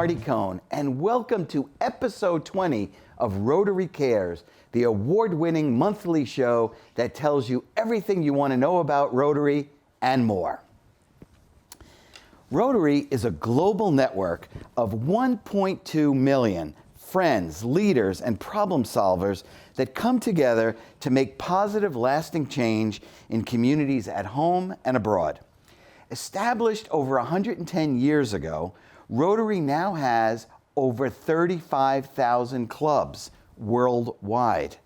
Marty Cohn, and welcome to episode 20 of Rotary Cares, the award-winning monthly show that tells you everything you want to know about Rotary and more. Rotary is a global network of 1.2 million friends, leaders, and problem solvers that come together to make positive, lasting change in communities at home and abroad. Established over 110 years ago, Rotary now has over 35,000 clubs worldwide.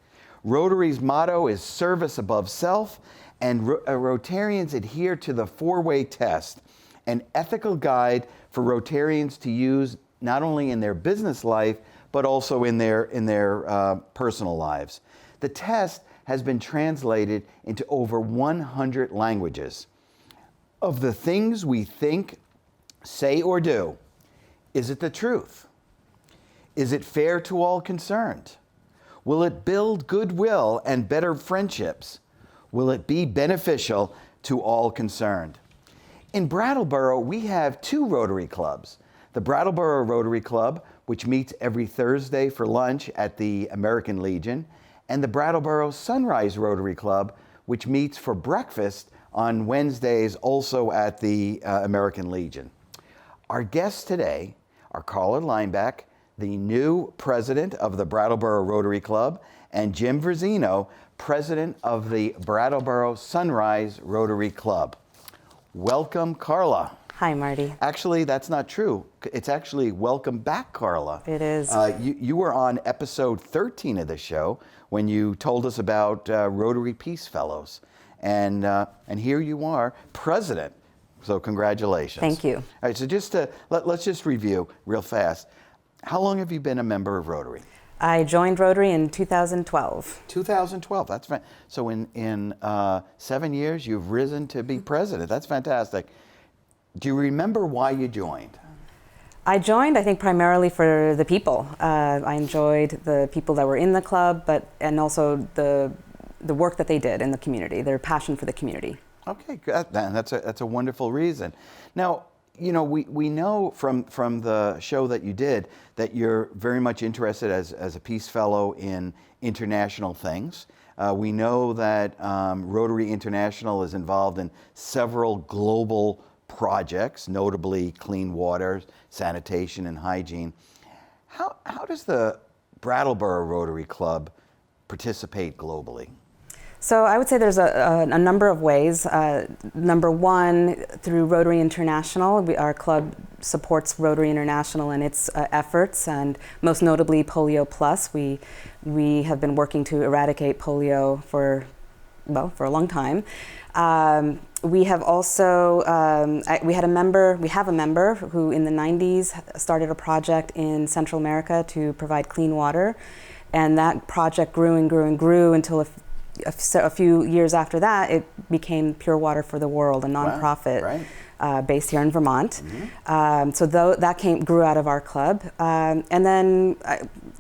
Rotary's motto is service above self, and Rotarians adhere to the four-way test, an ethical guide for Rotarians to use not only in their business life, but also in their personal lives. The test has been translated into over 100 languages. Of the things we think, say, or do, is it the truth? Is it fair to all concerned? Will it build goodwill and better friendships? Will it be beneficial to all concerned? In Brattleboro, we have two Rotary clubs. The Brattleboro Rotary Club, which meets every Thursday for lunch at the American Legion, and the Brattleboro Sunrise Rotary Club, which meets for breakfast on Wednesdays also at the American Legion. Our guests today are Carla Lineback, the new president of the Brattleboro Rotary Club, and Jim Verzino, president of the Brattleboro Sunrise Rotary Club. Welcome, Carla. Hi, Marty. Actually, that's not true. It's actually welcome back, Carla. It is. You were on episode 13 of the show when you told us about Rotary Peace Fellows. And here you are, president. So congratulations. Thank you. All right, so just let's just review real fast. How long have you been a member of Rotary? I joined Rotary in 2012. 2012, that's right. So in 7 years, you've risen to be president. That's fantastic. Do you remember why you joined? I joined, I think, primarily for the people. I enjoyed the people that were in the club, and also the work that they did in the community, their passion for the community. Okay, good. That's a wonderful reason. Now, you know, we know from the show that you did that you're very much interested as a Peace Fellow in international things. We know that Rotary International is involved in several global projects, notably clean water, sanitation, and hygiene. How does the Brattleboro Rotary Club participate globally? So I would say there's a number of ways. Number one, through Rotary International, our club supports Rotary International in its efforts, and most notably Polio Plus. We have been working to eradicate polio for a long time. We have also, we have a member who in the 90s started a project in Central America to provide clean water, and that project grew and grew and grew until a few years after that, it became Pure Water for the World, a nonprofit. Wow, right. Based here in Vermont. Mm-hmm. So that grew out of our club. And then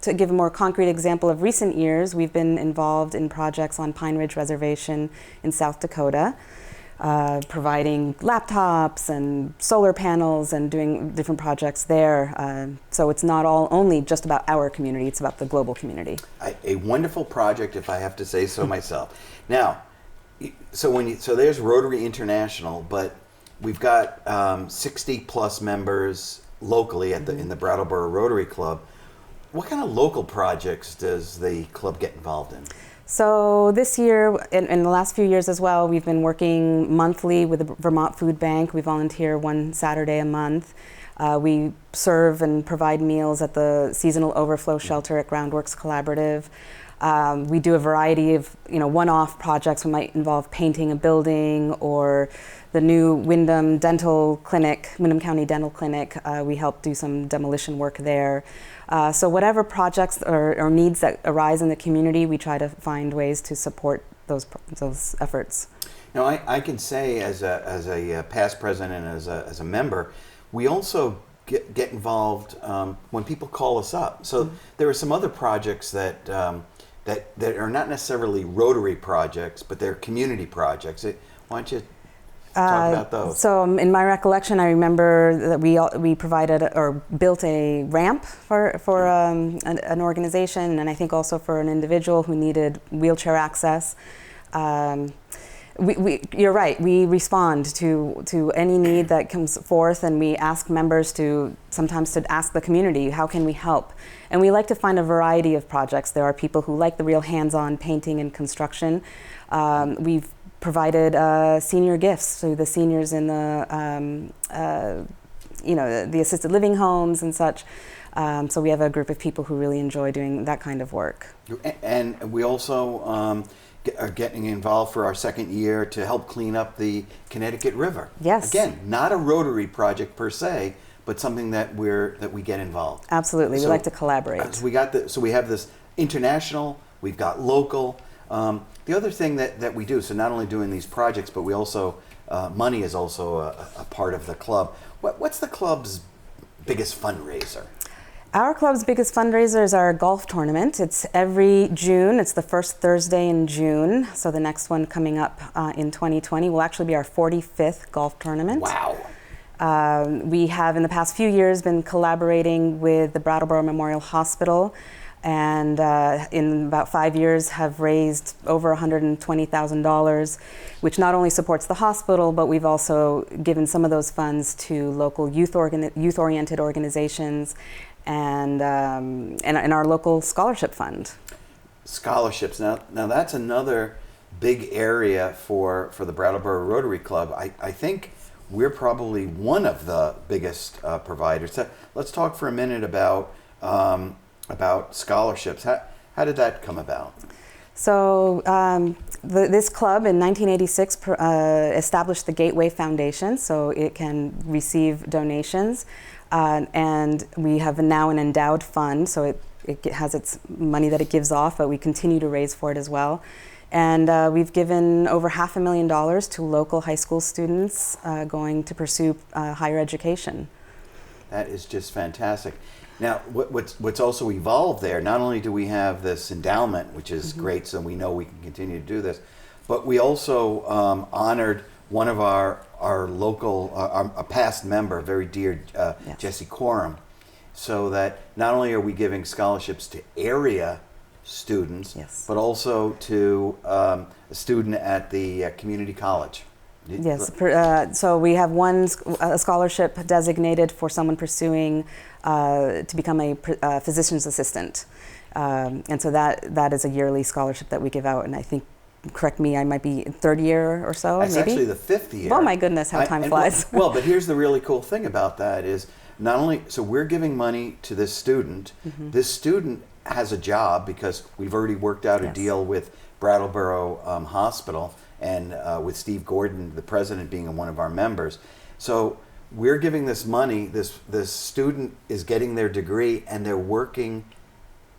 to give a more concrete example of recent years, we've been involved in projects on Pine Ridge Reservation in South Dakota, providing laptops and solar panels and doing different projects there. So it's not only just about our community, it's about the global community. A wonderful project, if I have to say so myself. Now, so there's Rotary International, but we've got 60 plus members locally in the Brattleboro Rotary Club. What kind of local projects does the club get involved in? So this year, in the last few years as well, we've been working monthly with the Vermont Food Bank. We volunteer one Saturday a month. We serve and provide meals at the seasonal overflow shelter at Groundworks Collaborative. We do a variety of one-off projects. We might involve painting a building or the new Windham County Dental Clinic. We help do some demolition work there. So whatever projects or needs that arise in the community, we try to find ways to support those efforts. Now, I can say as a past president and as a member, we also get involved when people call us up. So there are some other projects that are not necessarily Rotary projects, but they're community projects. Why don't you Talk about those. So in my recollection, I remember that we provided or built a ramp for an organization, and I think also for an individual who needed wheelchair access. You're right. We respond to any need that comes forth, and we ask members sometimes to ask the community, how can we help? And we like to find a variety of projects. There are people who like the real hands-on painting and construction. We've provided senior gifts to the seniors in the the assisted living homes and such. So we have a group of people who really enjoy doing that kind of work. And we also are getting involved for our second year to help clean up the Connecticut River. Yes. Again, not a Rotary project per se, but something that we get involved. Absolutely, we like to collaborate. So we have this international, we've got local. The other thing that we do, so not only doing these projects, but we also, money is also a part of the club. What's the club's biggest fundraiser? Our club's biggest fundraiser is our golf tournament. It's every June. It's the first Thursday in June. So the next one coming up in 2020 will actually be our 45th golf tournament. Wow. We have in the past few years been collaborating with the Brattleboro Memorial Hospital, and in about 5 years have raised over $120,000, which not only supports the hospital, but we've also given some of those funds to local youth-oriented organizations and our local scholarship fund. Scholarships. Now that's another big area for the Brattleboro Rotary Club. I think we're probably one of the biggest providers. So let's talk for a minute about scholarships. How did that come about? So this club in 1986 established the Gateway Foundation so it can receive donations. And we have now an endowed fund, so it has its money that it gives off, but we continue to raise for it as well. And we've given over $500,000 to local high school students going to pursue higher education. That is just fantastic. Now, what's also evolved there, not only do we have this endowment, which is great, so we know we can continue to do this, but we also honored one of our local, a past member, very dear Yes. Jesse Coram, so that not only are we giving scholarships to area students, Yes. but also to a student at the community college. Yes, so we have a scholarship designated for someone pursuing to become a physician's assistant. And so that is a yearly scholarship that we give out, and I think, correct me, I might be in third year or so, That's maybe? actually the fifth year. Oh my goodness, how time flies. Well, but here's the really cool thing about that is not only, so we're giving money to this student, this student has a job because we've already worked out a Yes. deal with Brattleboro Hospital and with Steve Gordon, the president, being one of our members. So we're giving this money, this student is getting their degree and they're working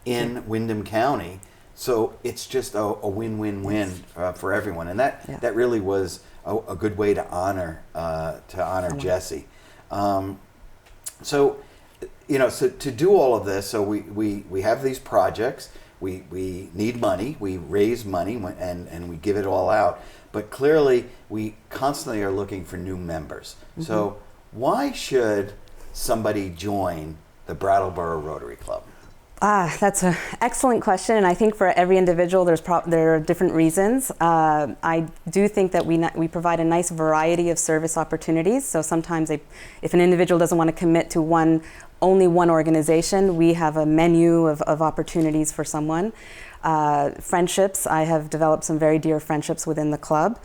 in Windham County. So it's just a win-win-win for everyone, and that really was a good way to honor Jesse. So to do all of this, so we have these projects. We need money. We raise money and we give it all out. But clearly, we constantly are looking for new members. So why should somebody join the Brattleboro Rotary Club? That's an excellent question, and I think for every individual there are different reasons. I do think that we provide a nice variety of service opportunities. So sometimes if an individual doesn't want to commit to only one organization, we have a menu of opportunities for someone. Friendships, I have developed some very dear friendships within the club.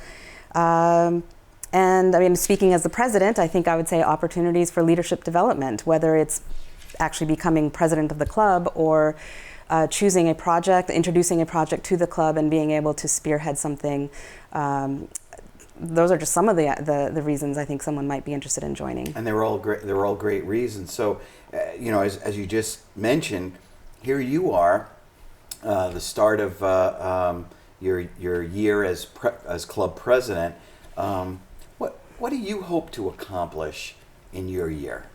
And I mean, speaking as the president, I think I would say opportunities for leadership development, whether it's actually becoming president of the club or choosing a project, introducing a project to the club and being able to spearhead something. Those are just some of the reasons I think someone might be interested in joining. And they're all great reasons. So, as you just mentioned, here you are, the start of your year as club president. What do you hope to accomplish in your year?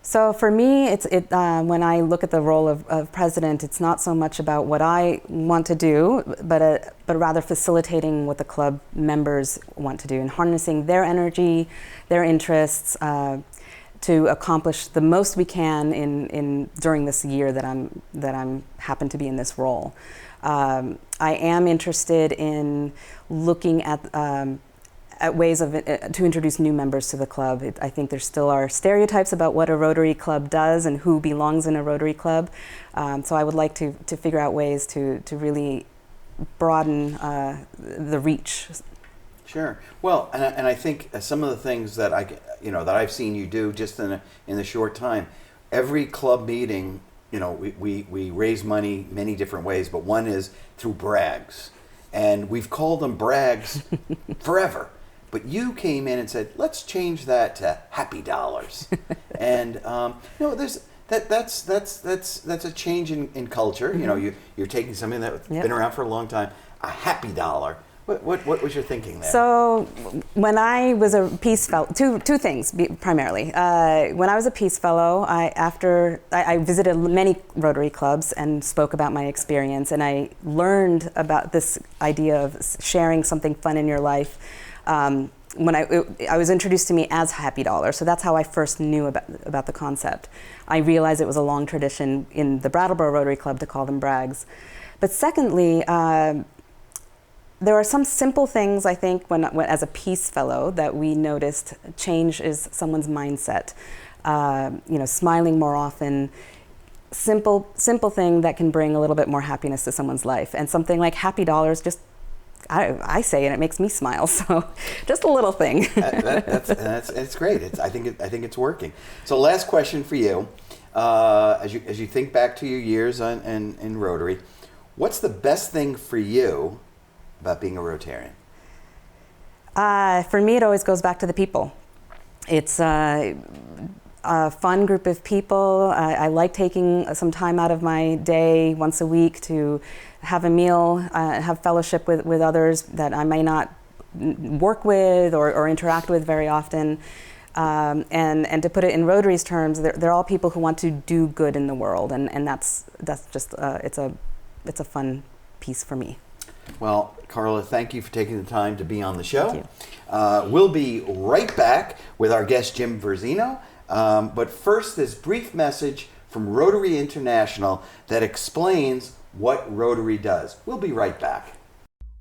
So for me, when I look at the role of president, it's not so much about what I want to do, but rather facilitating what the club members want to do and harnessing their energy, their interests to accomplish the most we can during this year that I'm happen to be in this role. I am interested in looking at ways to introduce new members to the club. I think there still are stereotypes about what a Rotary Club does and who belongs in a Rotary Club. So I would like to figure out ways to really broaden the reach. Sure. Well, and I think some of the things that that I've seen you do just in the short time, every club meeting, we raise money many different ways, but one is through brags, and we've called them brags forever. But you came in and said, let's change that to happy dollars. And that's a change in culture. Mm-hmm. You're taking something that's been around for a long time, a happy dollar. What was your thinking there? So when I was a Peace Fellow, two things primarily. When I was a Peace Fellow, I visited many Rotary clubs and spoke about my experience, and I learned about this idea of sharing something fun in your life. When I was introduced to me as Happy Dollar, so that's how I first knew about the concept. I realized it was a long tradition in the Brattleboro Rotary Club to call them brags. But secondly, there are some simple things, I think, when as a Peace Fellow, that we noticed changes someone's mindset. Smiling more often, simple thing that can bring a little bit more happiness to someone's life. And something like Happy Dollars, just I say, and it makes me smile. So, just a little thing. It's great. I think it's working. So, last question for you, as you think back to your years in Rotary, what's the best thing for you about being a Rotarian? For me, it always goes back to the people. It's a fun group of people. I like taking some time out of my day once a week to have a meal, have fellowship with others that I may not work with or interact with very often. And to put it in Rotary's terms, they're all people who want to do good in the world, and that's just it's a fun piece for me. Well, Carla, thank you for taking the time to be on the show. Thank you. We'll be right back with our guest, Jim Verzino. But first, this brief message from Rotary International that explains what Rotary does. We'll be right back.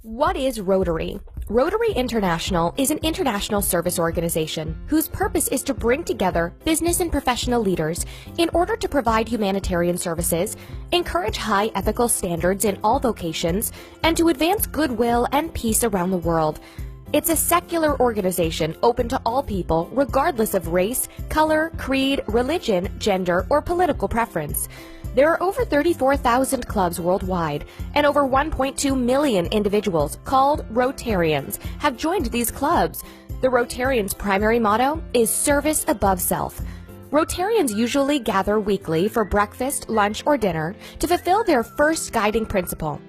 What is Rotary? Rotary International is an international service organization whose purpose is to bring together business and professional leaders in order to provide humanitarian services, encourage high ethical standards in all vocations, and to advance goodwill and peace around the world. It's a secular organization open to all people, regardless of race, color, creed, religion, gender, or political preference. There are over 34,000 clubs worldwide, and over 1.2 million individuals, called Rotarians, have joined these clubs. The Rotarians' primary motto is service above self. Rotarians usually gather weekly for breakfast, lunch, or dinner to fulfill their first guiding principle: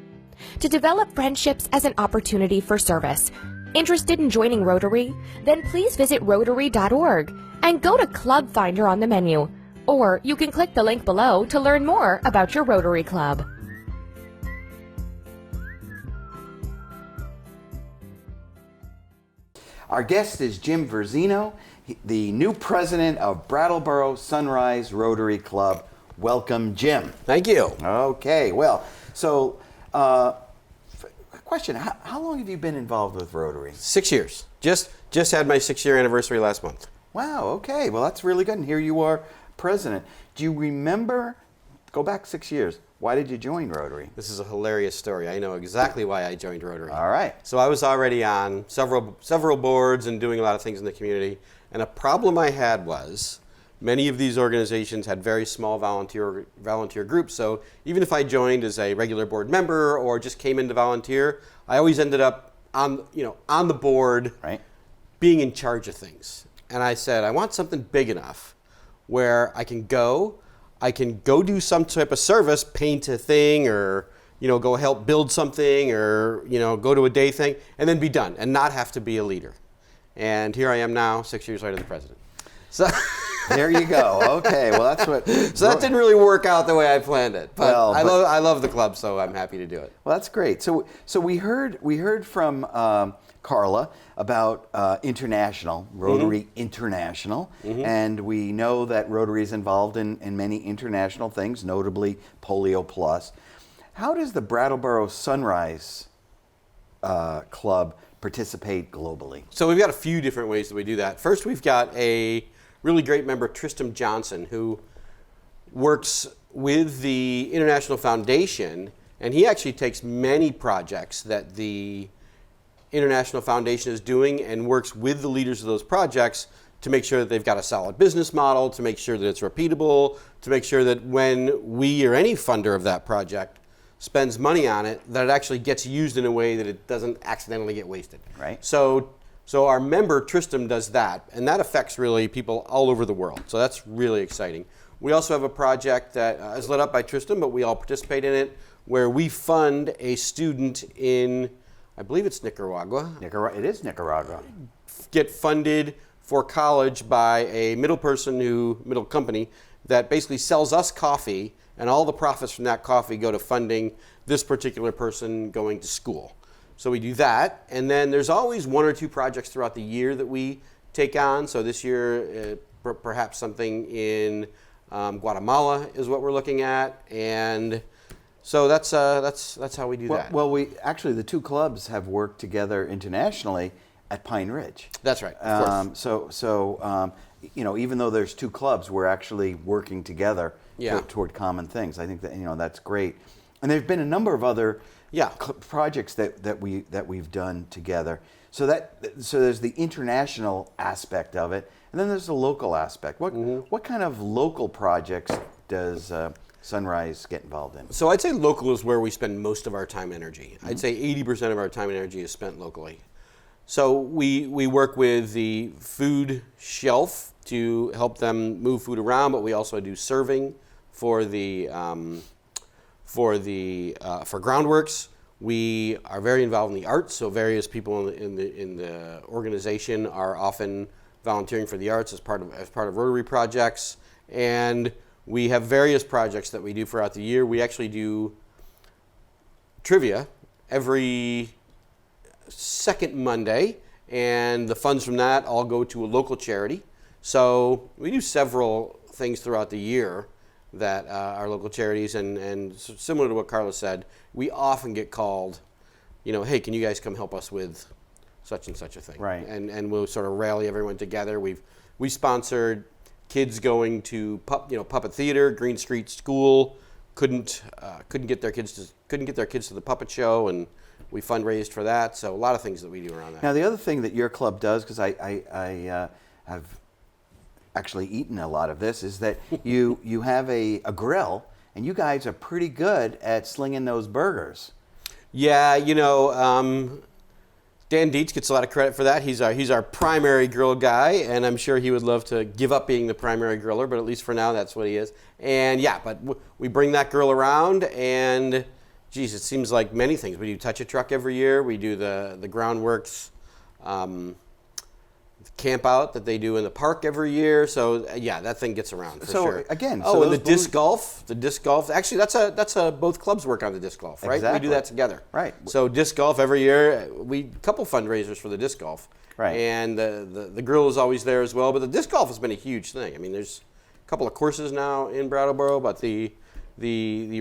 to develop friendships as an opportunity for service. Interested in joining Rotary? Then please visit Rotary.org and go to Club Finder on the menu. Or you can click the link below to learn more about your Rotary Club. Our guest is Jim Verzino, the new president of Brattleboro Sunrise Rotary Club. Welcome, Jim. Thank you. Okay, well, so question, how long have you been involved with Rotary? 6 years. Just had my 6-year anniversary last month. Wow, okay, well that's really good, and here you are, president. Do you remember, go back 6 years, why did you join Rotary? This is a hilarious story. I know exactly why I joined Rotary. All right. So I was already on several boards and doing a lot of things in the community, and a problem I had was many of these organizations had very small volunteer groups, so even if I joined as a regular board member or just came in to volunteer, I always ended up on the board, right, being in charge of things. And I said, I want something big enough where I can go do some type of service, paint a thing, or go help build something, or go to a day thing, and then be done and not have to be a leader. And here I am now, 6 years later, the president. So There you go. Okay, well that's what. So that didn't really work out the way I planned it, but, Well, I love the club, so I'm happy to do it. Well, that's great. So we heard from Carla about International, Rotary International, and we know that Rotary is involved in many international things, notably Polio Plus. How does the Brattleboro Sunrise Club participate globally? So we've got a few different ways that we do that. First, we've got a really great member, Tristram Johnson, who works with the International Foundation, and he actually takes many projects that the International Foundation is doing and works with the leaders of those projects to make sure that they've got a solid business model, to make sure that it's repeatable, to make sure that when we or any funder of that project spends money on it, that it actually gets used in a way that it doesn't accidentally get wasted. Right. So our member Tristram does that, and that affects really people all over the world. So that's really exciting. We also have a project that is led up by Tristram, but we all participate in it, where we fund a student in, I believe it's Nicaragua. It is Nicaragua. Get funded for college by a middle company that basically sells us coffee, and all the profits from that coffee go to funding this particular person going to school. So we do that, and then there's always one or two projects throughout the year that we take on. So this year, perhaps something in Guatemala is what we're looking at, and so that's how we do that. Well, the two clubs have worked together internationally at Pine Ridge. That's right. Of course. Even though there's two clubs, we're actually working together Yeah. toward common things. I think that that's great. And there've been a number of other projects that we've done together. So there's the international aspect of it, and then there's the local aspect. What kind of local projects does Sunrise get involved in? So I'd say local is where we spend most of our time and energy. I'd say 80% of our time and energy is spent locally. So we work with the food shelf to help them move food around, but we also do serving for groundworks. We are very involved in the arts, so various people in the organization are often volunteering for the arts as part of Rotary projects, and we have various projects that we do throughout the year. We actually do trivia every second Monday, and the funds from that all go to a local charity. So we do several things throughout the year that are local charities, and similar to what Carla said, we often get called, hey, can you guys come help us with such and such a thing? Right. And we'll sort of rally everyone together. We sponsored kids going to puppet theater. Green Street School couldn't get their kids to the puppet show, and we fundraised for that. So a lot of things that we do around that. Now, the other thing that your club does, because I have actually eaten a lot of this, is that you have a grill, and you guys are pretty good at slinging those burgers. Yeah, Dan Dietz gets a lot of credit for that. He's our primary grill guy, and I'm sure he would love to give up being the primary griller, but at least for now, that's what he is. And yeah, but we bring that grill around, and geez, it seems like many things. We do Touch a Truck every year. We do the Groundworks camp out that they do in the park every year. So yeah, that thing gets around for sure. Again, and the disc golf. Actually, that's both clubs work on the disc golf, right? Exactly. We do that together. Right. So disc golf every year. We couple fundraisers for the disc golf. Right. And the grill is always there as well. But the disc golf has been a huge thing. I mean, there's a couple of courses now in Brattleboro, but the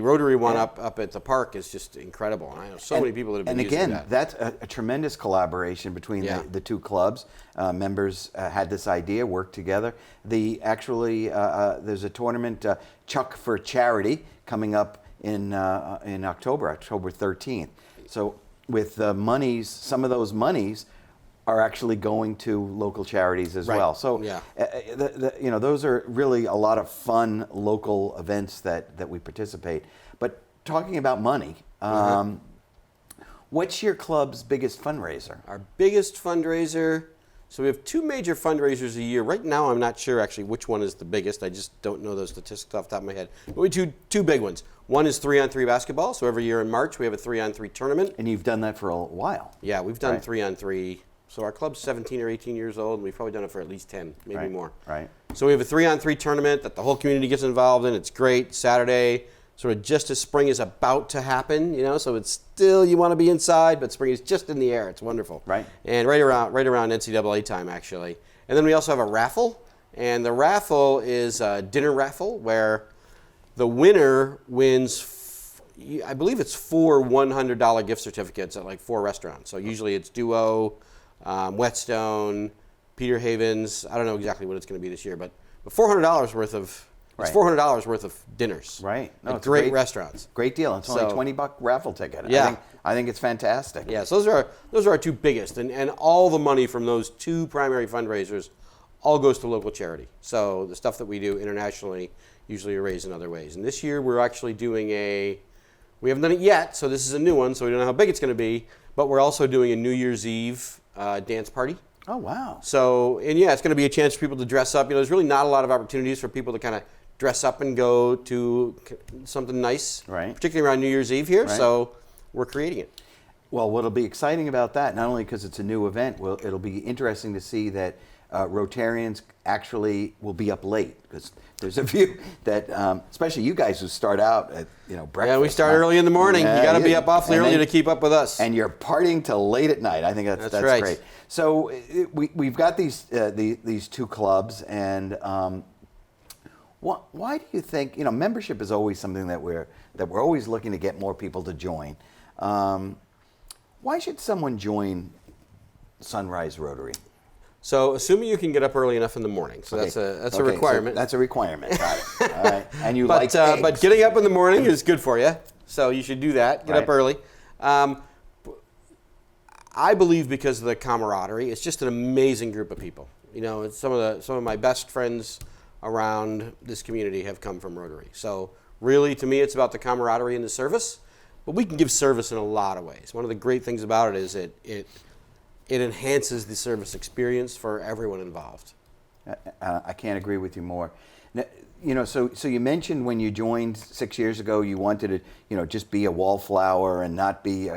Rotary one up at the park is just incredible. And I know so many people that have been using that. And again, that's a tremendous collaboration between the two clubs. Members had this idea, worked together. There's a tournament, Chuck for Charity, coming up in October 13th. So with the monies, some of those monies are actually going to local charities as well. So, those are really a lot of fun local events that we participate. But talking about money, what's your club's biggest fundraiser? Our biggest fundraiser, so we have two major fundraisers a year. Right now, I'm not sure actually which one is the biggest. I just don't know those statistics off the top of my head. But we do two big ones. One is 3-on-3 basketball. So every year in March, we have a 3-on-3 tournament. And you've done that for a while. Yeah, we've done 3-on-3 So our club's 17 or 18 years old, and we've probably done it for at least 10, maybe Right, more. right. So we have a 3-on-3 tournament that the whole community gets involved in. It's great. Saturday, sort of just as spring is about to happen, you know, so it's still, you want to be inside, but spring is just in the air. It's wonderful. Right. And right around NCAA time, actually. And then we also have a raffle, and the raffle is a dinner raffle where the winner wins, I believe it's 4 $100 gift certificates at like 4 restaurants. So usually it's Duo, Whetstone, Peter Havens. I don't know exactly what it's going to be this year, but $400 worth of Right. it's $400 worth of dinners. Right. No, at it's a great restaurants. Great deal. It's only So- $20 raffle ticket. Yeah. I think it's fantastic. Yeah, so those are our 2 biggest, and all the money from those 2 primary fundraisers all goes to local charity. So the stuff that we do internationally usually are raised in other ways. And this year we're actually doing we haven't done it yet, so this is a new one, so we don't know how big it's going to be, but we're also doing a New Year's Eve dance party. Oh, wow. So, and yeah, it's going to be a chance for people to dress up. You know, there's really not a lot of opportunities for people to kind of dress up and go to something nice, Right. particularly around New Year's Eve here. Right. So we're creating it. Well, what'll be exciting about that, not only because it's a new event, it'll be interesting to see that Rotarians actually will be up late, because there's a few that, especially you guys who start out at breakfast. Yeah, we start early in the morning. Yeah, You got to be up awfully and early then- to keep up with us. And you're partying till late at night. I think that's right. great. So we've got these 2 clubs, and why do you think membership is always something that we're always looking to get more people to join? Why should someone join Sunrise Rotary? So, assuming you can get up early enough in the morning, so that's a Okay, requirement. So that's a requirement. Got it. All right. And you but like eggs. but getting up in the morning is good for you, so you should do that. Get up Right. early. I believe because of the camaraderie, it's just an amazing group of people. You know, it's some of my best friends around this community have come from Rotary. So really, to me, it's about the camaraderie and the service. But we can give service in a lot of ways. One of the great things about it is it enhances the service experience for everyone involved. I can't agree with you more. Now, so you mentioned when you joined 6 years ago, you wanted to, just be a wallflower and not be,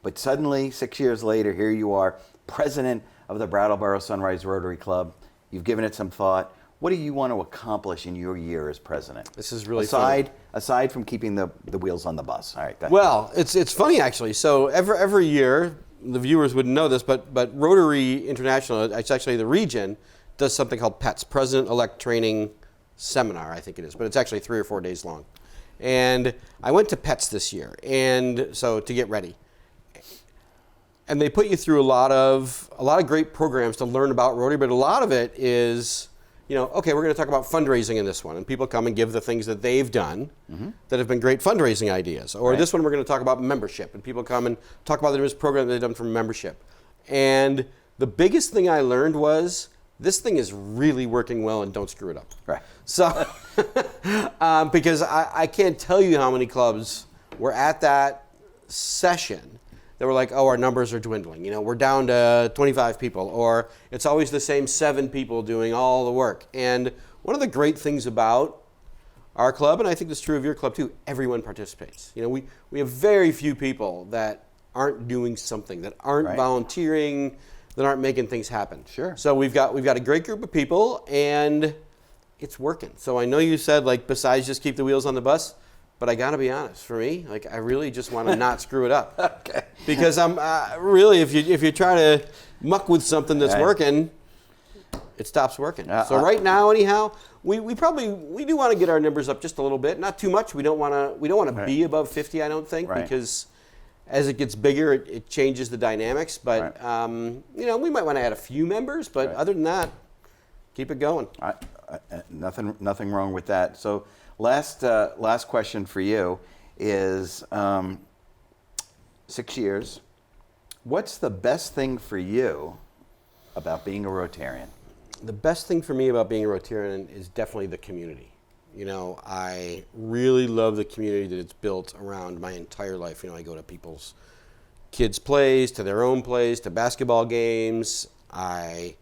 but suddenly 6 years later, here you are, president of the Brattleboro Sunrise Rotary Club. You've given it some thought. What do you want to accomplish in your year as president? This is really funny. Aside from keeping the wheels on the bus. All right. Go ahead. Well, it's funny actually. So every year, the viewers wouldn't know this, but Rotary International, it's actually the region, does something called PETS, President-Elect Training Seminar, I think it is, but it's actually 3 or 4 days long. And I went to PETS this year, and so to get ready. And they put you through a lot of great programs to learn about Rotary, but a lot of it is, okay, we're going to talk about fundraising in this one, and people come and give the things that they've done that have been great fundraising ideas. Or Right. this one, we're going to talk about membership, and people come and talk about the different programs they've done for membership. And the biggest thing I learned was, this thing is really working well, and don't screw it up. Right. So, because I can't tell you how many clubs were at that session that were like, oh, our numbers are dwindling. We're down to 25 people, or it's always the same 7 people doing all the work. And one of the great things about our club, and I think this is true of your club too, everyone participates. We have very few people that aren't doing something, that aren't Right. volunteering, that aren't making things happen. Sure. So we've got a great group of people, and it's working. So I know you said, besides just keep the wheels on the bus, but I got to be honest, for me, I really just want to not screw it up. Okay. Because I'm really, if you try to muck with something that's Right. working, it stops working. So right now, anyhow, we do want to get our numbers up just a little bit, not too much. We don't want to Right. be above 50, I don't think, Right. because as it gets bigger, it changes the dynamics. But Right. we might want to add a few members, but Right. other than that, keep it going. Nothing wrong with that. So last question for you is 6 years. What's the best thing for you about being a Rotarian? The best thing for me about being a Rotarian is definitely the community. I really love the community that it's built around my entire life. I go to people's kids' plays, to their own plays, to basketball games. I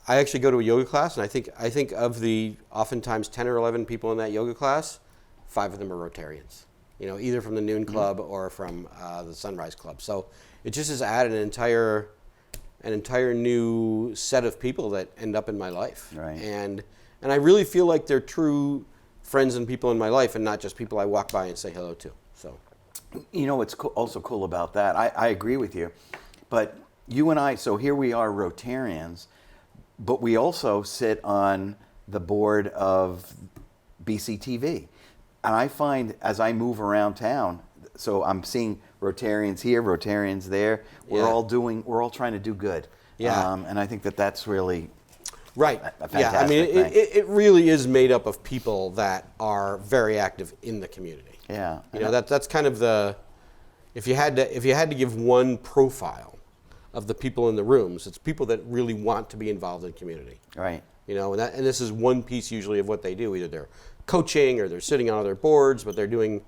actually go to a yoga class, and I think of the oftentimes 10 or 11 people in that yoga class, 5 of them are Rotarians. Either from the Noon Club or from the Sunrise Club. So it just has added an entire an entire new set of people that end up in my life. Right. And I really feel like they're true friends and people in my life, and not just people I walk by and say hello to. So, You know what's also cool about that? I agree with you, but you and I, so here we are Rotarians, but we also sit on the board of BCTV. And I find as I move around town, so I'm seeing Rotarians here, Rotarians there. We're all trying to do good. Yeah. And I think that's really right. a fantastic I mean, thing. it really is made up of people that are very active in the community. Yeah. You know, that's kind of the, if you had to give one profile of the people in the rooms, it's people that really want to be involved in community. Right. You know, and this is one piece usually of what they do. Either they're coaching or they're sitting on other boards, but they're doing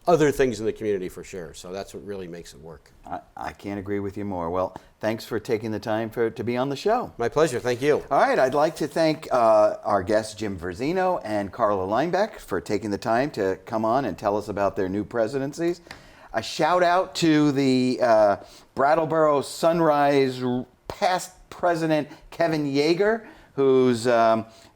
other things in the community for sure. So that's what really makes it work. I can't agree with you more. Well, thanks for taking the time to be on the show. My pleasure. Thank you. All right, I'd like to thank our guests, Jim Verzino and Carla Lineback, for taking the time to come on and tell us about their new presidencies. A shout out to the Brattleboro Sunrise past president, Kevin Yeager, who's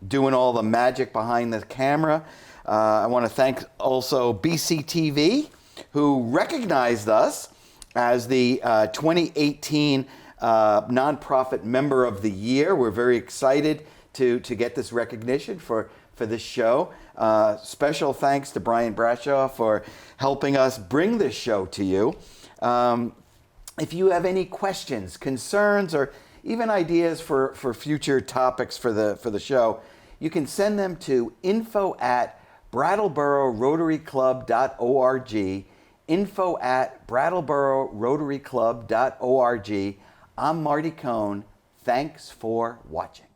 doing all the magic behind the camera. I want to thank also BCTV, who recognized us as the 2018 Nonprofit Member of the Year. We're very excited to get this recognition for this show. Special thanks to Brian Bradshaw for helping us bring this show to you. If you have any questions, concerns, or even ideas for future topics for the show, you can send them to info@BrattleboroRotaryClub.org, info@BrattleboroRotaryClub.org. I'm Marty Cohn. Thanks for watching.